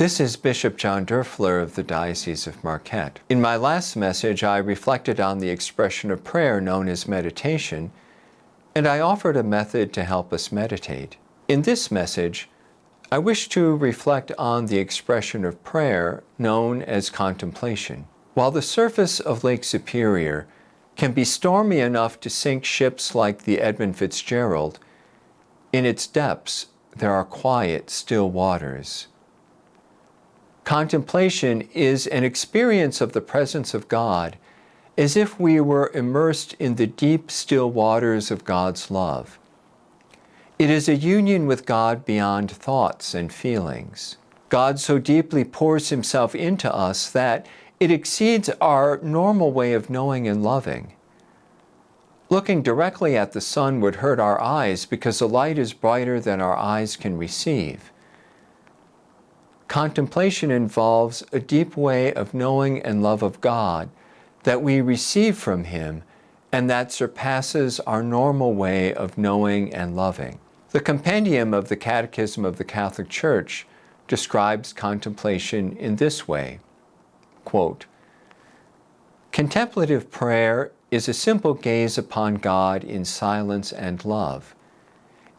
This is Bishop John Doerfler of the Diocese of Marquette. In my last message, I reflected on the expression of prayer known as meditation, and I offered a method to help us meditate. In this message, I wish to reflect on the expression of prayer known as contemplation. While the surface of Lake Superior can be stormy enough to sink ships like the Edmund Fitzgerald, in its depths there are quiet, still waters. Contemplation is an experience of the presence of God as if we were immersed in the deep, still waters of God's love. It is a union with God beyond thoughts and feelings. God so deeply pours Himself into us that it exceeds our normal way of knowing and loving. Looking directly at the sun would hurt our eyes because the light is brighter than our eyes can receive. Contemplation involves a deep way of knowing and love of God that we receive from Him and that surpasses our normal way of knowing and loving. The compendium of the Catechism of the Catholic Church describes contemplation in this way, quote, "Contemplative prayer is a simple gaze upon God in silence and love.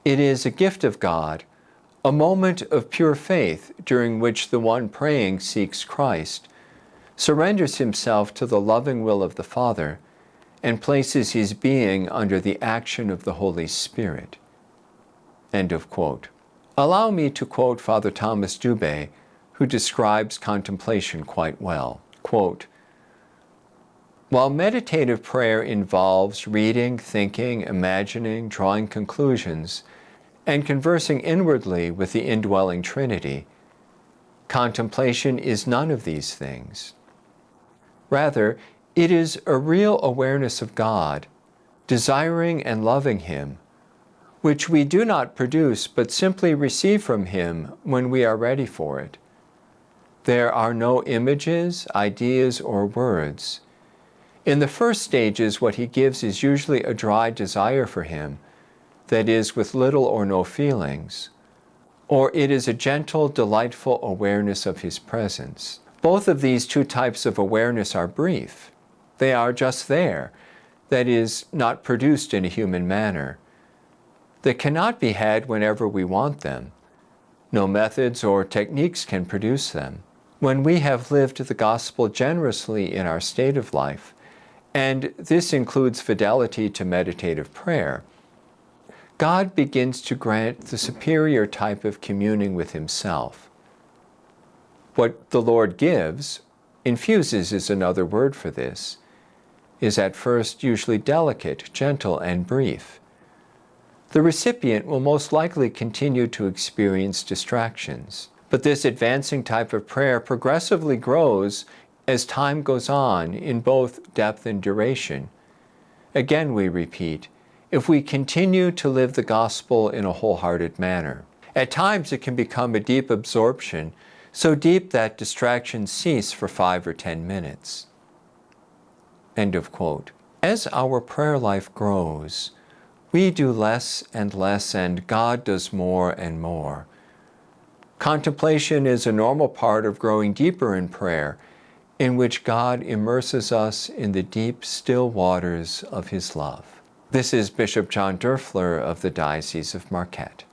It is a gift of God, a moment of pure faith during which the one praying seeks Christ, surrenders himself to the loving will of the Father, and places his being under the action of the Holy Spirit." End of quote. Allow me to quote Father Thomas Dubé, who describes contemplation quite well. Quote, "While meditative prayer involves reading, thinking, imagining, drawing conclusions, and conversing inwardly with the indwelling Trinity, contemplation is none of these things. Rather, it is a real awareness of God, desiring and loving Him, which we do not produce but simply receive from Him when we are ready for it. There are no images, ideas, or words. In the first stages, what He gives is usually a dry desire for Him, that is, with little or no feelings, or it is a gentle, delightful awareness of His presence. Both of these two types of awareness are brief. They are just there, that is, not produced in a human manner. They cannot be had whenever we want them. No methods or techniques can produce them. When we have lived the gospel generously in our state of life, and this includes fidelity to meditative prayer, God begins to grant the superior type of communing with Himself. What the Lord gives, infuses is another word for this, is at first usually delicate, gentle, and brief. The recipient will most likely continue to experience distractions, but this advancing type of prayer progressively grows as time goes on in both depth and duration. Again, we repeat, if we continue to live the gospel in a wholehearted manner. At times it can become a deep absorption, so deep that distractions cease for 5 or 10 minutes. End of quote. As our prayer life grows, we do less and less, and God does more and more. Contemplation is a normal part of growing deeper in prayer, in which God immerses us in the deep, still waters of His love. This is Bishop John Doerfler of the Diocese of Marquette.